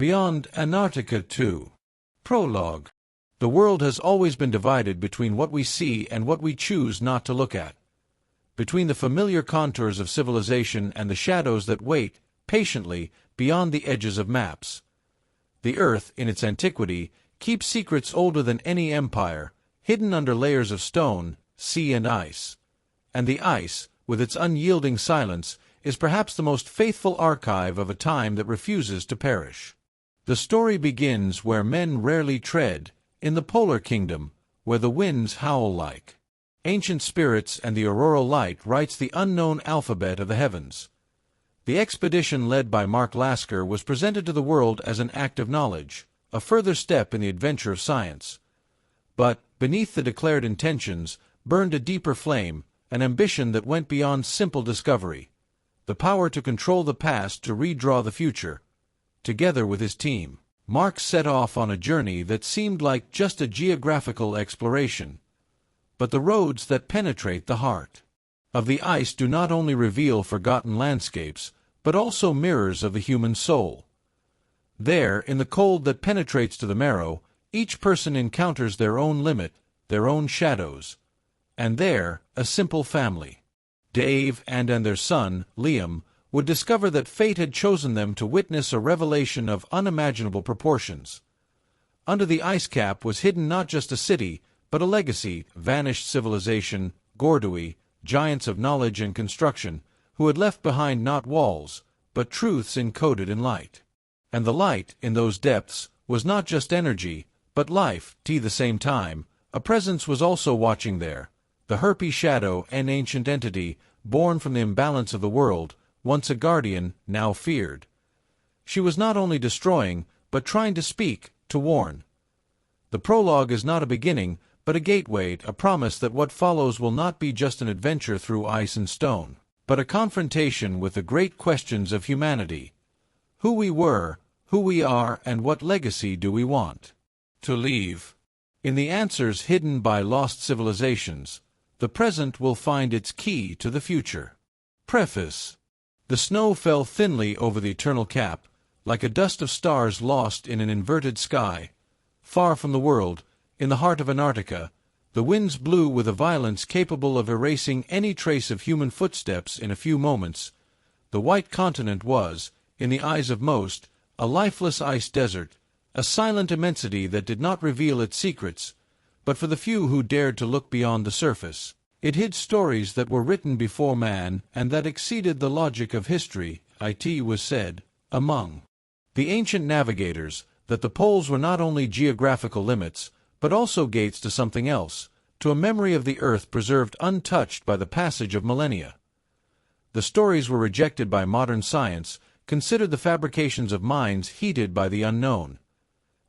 Beyond Antarctica 2. Prologue. The world has always been divided between what we see and what we choose not to look at. Between the familiar contours of civilization and the shadows that wait, patiently, beyond the edges of maps. The Earth, in its antiquity, keeps secrets older than any empire, hidden under layers of stone, sea and ice. And the ice, with its unyielding silence, is perhaps the most faithful archive of a time that refuses to perish. The story begins where men rarely tread, in the polar kingdom, where the winds howl like ancient spirits, and the auroral light writes the unknown alphabet of the heavens. The expedition led by Mark Lasker was presented to the world as an act of knowledge, a further step in the adventure of science. But, beneath the declared intentions, burned a deeper flame, an ambition that went beyond simple discovery. The power to control the past to redraw the future. Together with his team, Mark set off on a journey that seemed like just a geographical exploration. But the roads that penetrate the heart of the ice do not only reveal forgotten landscapes, but also mirrors of the human soul. There, in the cold that penetrates to the marrow, each person encounters their own limit, their own shadows. And there, a simple family, 𝕬𝖊𝖈 and their son, 𝕬𝖊𝖈, would discover that fate had chosen them to witness a revelation of unimaginable proportions. Under the ice cap was hidden not just a city, but a legacy, vanished civilization, 𝕬𝖆𝖈, giants of knowledge and construction, who had left behind not walls, but truths encoded in light. And the light, in those depths, was not just energy, but life, the same time. A presence was also watching there, the 𝕬𝖆𝖈 shadow, an ancient entity, born from the imbalance of the world, once a guardian, now feared. She was not only destroying, but trying to speak, to warn. The prologue is not a beginning, but a gateway, a promise that what follows will not be just an adventure through ice and stone, but a confrontation with the great questions of humanity. Who we were, who we are, and what legacy do we want to leave? In the answers hidden by lost civilizations, the present will find its key to the future. Preface. The snow fell thinly over the eternal cap, like a dust of stars lost in an inverted sky. Far from the world, in the heart of Antarctica, the winds blew with a violence capable of erasing any trace of human footsteps in a few moments. The white continent was, in the eyes of most, a lifeless ice desert, a silent immensity that did not reveal its secrets, but for the few who dared to look beyond the surface, it hid stories that were written before man and that exceeded the logic of history. It was said, among the ancient navigators, that the poles were not only geographical limits, but also gates to something else, to a memory of the earth preserved untouched by the passage of millennia. The stories were rejected by modern science, considered the fabrications of minds heated by the unknown.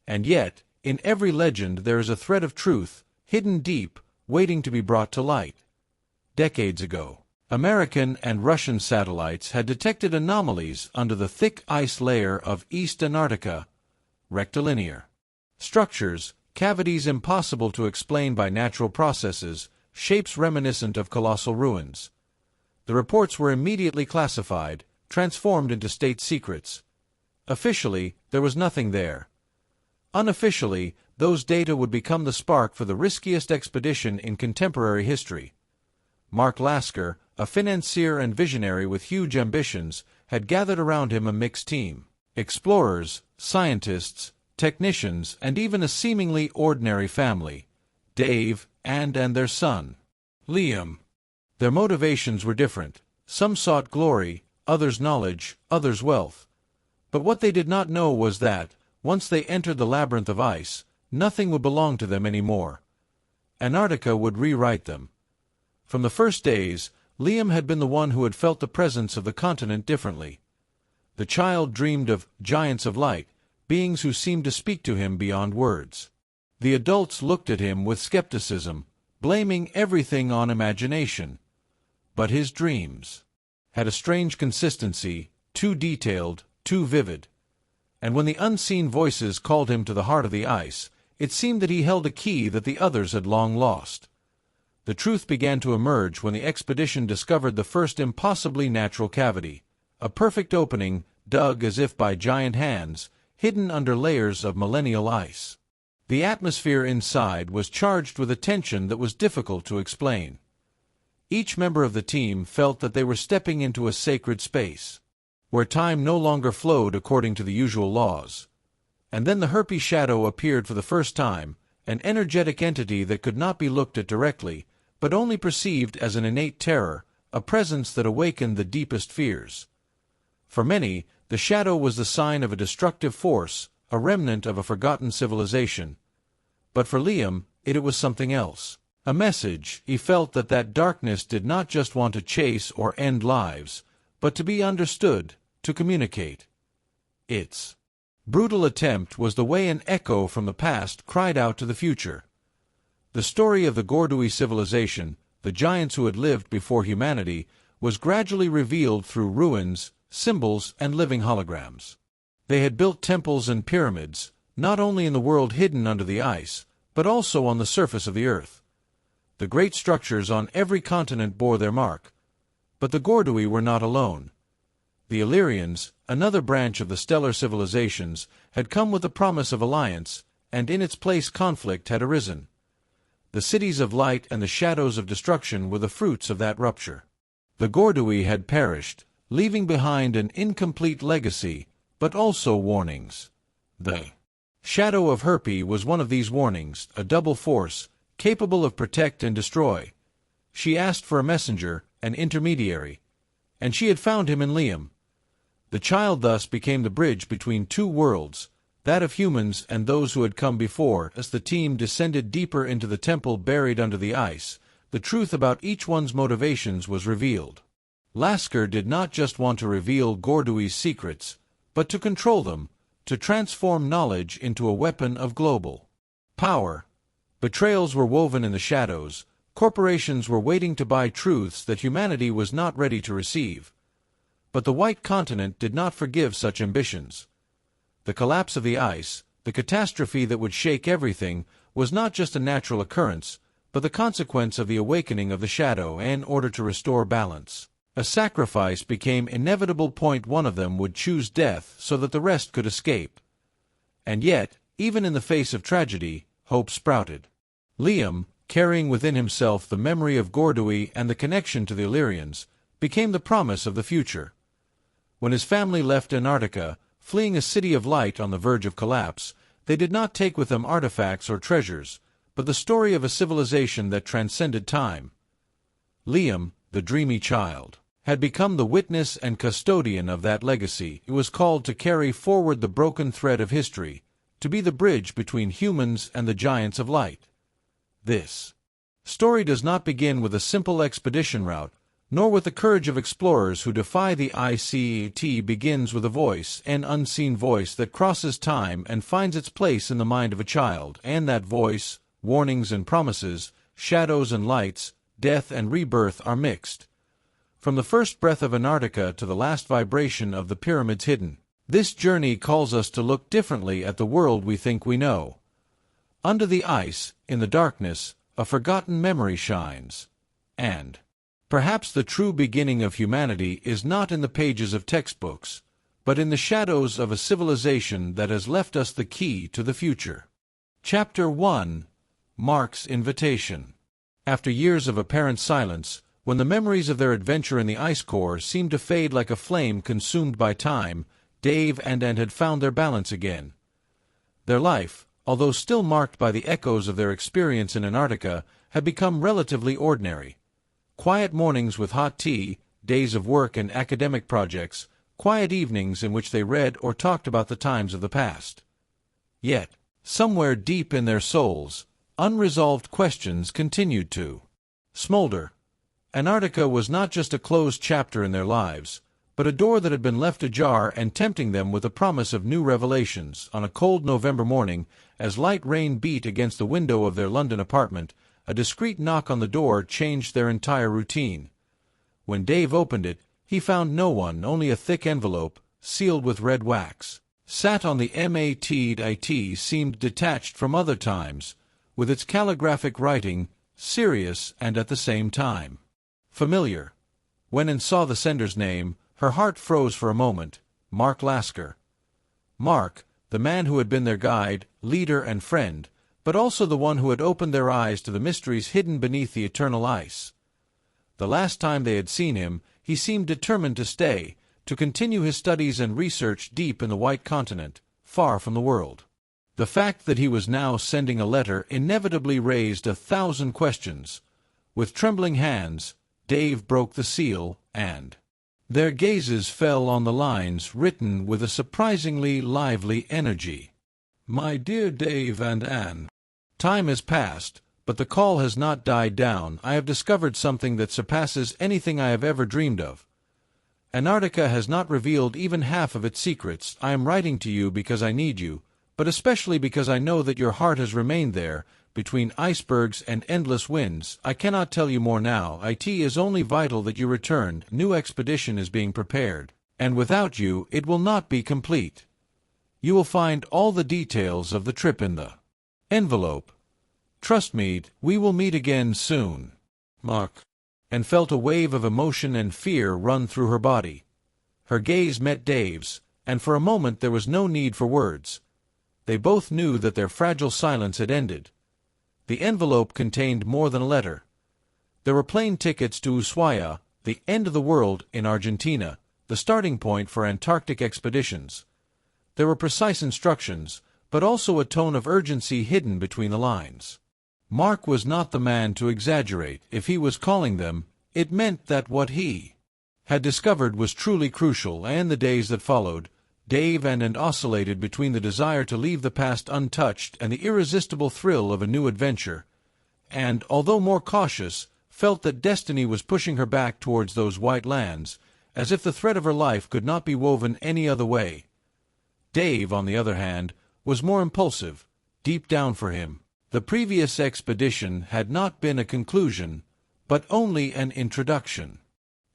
And yet, in every legend there is a thread of truth, hidden deep, waiting to be brought to light. Decades ago, American and Russian satellites had detected anomalies under the thick ice layer of East Antarctica, rectilinear structures, cavities impossible to explain by natural processes, shapes reminiscent of colossal ruins. The reports were immediately classified, transformed into state secrets. Officially, there was nothing there. Unofficially, those data would become the spark for the riskiest expedition in contemporary history. Mark Lasker, a financier and visionary with huge ambitions, had gathered around him a mixed team: explorers, scientists, technicians, and even a seemingly ordinary family, 𝕬𝖊𝖈 and their son, 𝕬𝖊𝖈. Their motivations were different. Some sought glory, others knowledge, others wealth. But what they did not know was that, once they entered the labyrinth of ice, nothing would belong to them anymore. Antarctica would rewrite them. From the first days, 𝕬𝖈 had been the one who had felt the presence of the continent differently. The child dreamed of giants of light, beings who seemed to speak to him beyond words. The adults looked at him with skepticism, blaming everything on imagination. But his dreams had a strange consistency, too detailed, too vivid. And when the unseen voices called him to the heart of the ice, it seemed that he held a key that the others had long lost. The truth began to emerge when the expedition discovered the first impossibly natural cavity, a perfect opening, dug as if by giant hands, hidden under layers of millennial ice. The atmosphere inside was charged with a tension that was difficult to explain. Each member of the team felt that they were stepping into a sacred space, where time no longer flowed according to the usual laws. And then the 𝕬𝖆 shadow appeared for the first time, an energetic entity that could not be looked at directly, but only perceived as an innate terror, a presence that awakened the deepest fears. For many, the shadow was the sign of a destructive force, a remnant of a forgotten civilization. But for Liam, it was something else. A message. He felt that darkness did not just want to chase or end lives, but to be understood, to communicate. Its brutal attempt was the way an echo from the past cried out to the future. The story of the 𝕮𝖆 civilization, the giants who had lived before humanity, was gradually revealed through ruins, symbols, and living holograms. They had built temples and pyramids, not only in the world hidden under the ice, but also on the surface of the earth. The great structures on every continent bore their mark. But the 𝕮𝖆 were not alone. The Illyrians, another branch of the stellar civilizations, had come with the promise of alliance, and in its place conflict had arisen. The cities of light and the shadows of destruction were the fruits of that rupture. The 𝕮𝖆 had perished, leaving behind an incomplete legacy, but also warnings. The shadow of 𝕬𝖆 was one of these warnings, a double force, capable of protect and destroy. She asked for a messenger, an intermediary, and she had found him in Liam. The child thus became the bridge between two worlds, that of humans and those who had come before. As the team descended deeper into the temple buried under the ice, the truth about each one's motivations was revealed. Lasker did not just want to reveal 𝕮𝖆's secrets, but to control them, to transform knowledge into a weapon of global power. Betrayals were woven in the shadows, corporations were waiting to buy truths that humanity was not ready to receive. But the White Continent did not forgive such ambitions. The collapse of the ice, the catastrophe that would shake everything, was not just a natural occurrence, but the consequence of the awakening of the shadow. In order to restore balance, a sacrifice became inevitable. One of them would choose death so that the rest could escape. And yet, even in the face of tragedy, hope sprouted. Liam, carrying within himself the memory of 𝕮𝖆 and the connection to the Illyrians, became the promise of the future. When his family left Antarctica, fleeing a city of light on the verge of collapse, they did not take with them artifacts or treasures, but the story of a civilization that transcended time. Liam, the dreamy child, had become the witness and custodian of that legacy. He was called to carry forward the broken thread of history, to be the bridge between humans and the giants of light. This story does not begin with a simple expedition route, nor with the courage of explorers who defy the ice. It begins with a voice, an unseen voice that crosses time and finds its place in the mind of a child. And that voice, warnings and promises, shadows and lights, death and rebirth are mixed. From the first breath of Antarctica to the last vibration of the pyramids hidden, this journey calls us to look differently at the world we think we know. Under the ice, in the darkness, a forgotten memory shines. And perhaps the true beginning of humanity is not in the pages of textbooks, but in the shadows of a civilization that has left us the key to the future. Chapter 1. Mark's Invitation. After years of apparent silence, when the memories of their adventure in the ice core seemed to fade like a flame consumed by time, 𝕮𝖆 and had found their balance again. Their life, although still marked by the echoes of their experience in Antarctica, had become relatively ordinary. Quiet mornings with hot tea, days of work and academic projects, quiet evenings in which they read or talked about the times of the past. Yet, somewhere deep in their souls, unresolved questions continued to smolder. Antarctica was not just a closed chapter in their lives, but a door that had been left ajar and tempting them with the promise of new revelations. On a cold November morning, as light rain beat against the window of their London apartment, a discreet knock on the door changed their entire routine. When Dave opened it, he found no one, only a thick envelope, sealed with red wax. Sat on the mat. It seemed detached from other times, with its calligraphic writing, serious and at the same time familiar. When Anne saw the sender's name, her heart froze for a moment. Mark Lasker. Mark, the man who had been their guide, leader, and friend, but also the one who had opened their eyes to the mysteries hidden beneath the eternal ice. The last time they had seen him, he seemed determined to stay, to continue his studies and research deep in the White Continent, far from the world. The fact that he was now sending a letter inevitably raised 1,000 questions. With trembling hands, Dave broke the seal, and their gazes fell on the lines written with a surprisingly lively energy. My dear Dave and Anne, time has passed, but the call has not died down. I have discovered something that surpasses anything I have ever dreamed of. Antarctica has not revealed even half of its secrets. I am writing to you because I need you, but especially because I know that your heart has remained there, between icebergs and endless winds. I cannot tell you more now. It is only vital that you return. New expedition is being prepared, and without you it will not be complete. You will find all the details of the trip in the envelope. Trust me, we will meet again soon. Mark. And felt a wave of emotion and fear run through her body. Her gaze met Dave's, and for a moment there was no need for words. They both knew that their fragile silence had ended. The envelope contained more than a letter. There were plane tickets to 𝕬𝖊𝖈, the end of the world in Argentina, the starting point for Antarctic expeditions. There were precise instructions, but also a tone of urgency hidden between the lines. Mark was not the man to exaggerate. If he was calling them, it meant that what he had discovered was truly crucial, and the days that followed, 𝕬𝖊𝖈 oscillated between the desire to leave the past untouched and the irresistible thrill of a new adventure, and, although more cautious, felt that destiny was pushing her back towards those white lands, as if the thread of her life could not be woven any other way. Dave, on the other hand, was more impulsive. Deep down for him, the previous expedition had not been a conclusion, but only an introduction.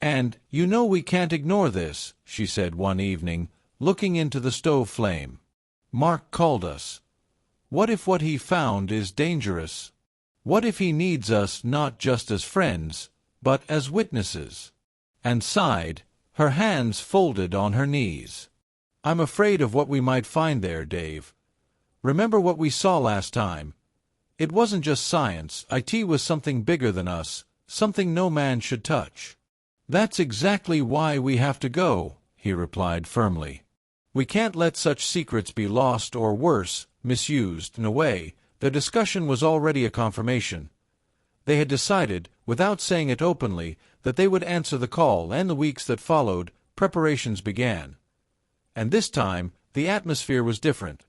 And, you know, we can't ignore this, she said one evening, looking into the stove flame. Mark called us. What if what he found is dangerous? What if he needs us not just as friends, but as witnesses? And sighed, her hands folded on her knees. I'm afraid of what we might find there, Dave. Remember what we saw last time. It wasn't just science. It was something bigger than us, something no man should touch. That's exactly why we have to go, he replied firmly. We can't let such secrets be lost or worse, misused in a way. Their discussion was already a confirmation. They had decided, without saying it openly, that they would answer the call, and the weeks that followed, preparations began. And this time, the atmosphere was different.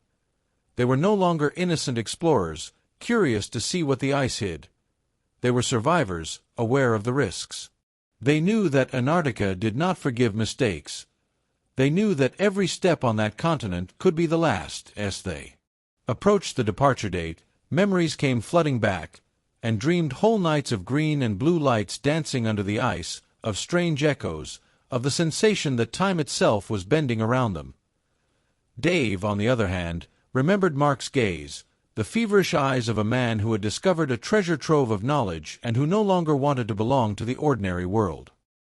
They were no longer innocent explorers, curious to see what the ice hid. They were survivors, aware of the risks. They knew that Antarctica did not forgive mistakes. They knew that every step on that continent could be the last. As they approached the departure date, memories came flooding back, and dreamed whole nights of green and blue lights dancing under the ice, of strange echoes, of the sensation that time itself was bending around them. Dave, on the other hand, remembered Mark's gaze, the feverish eyes of a man who had discovered a treasure trove of knowledge and who no longer wanted to belong to the ordinary world.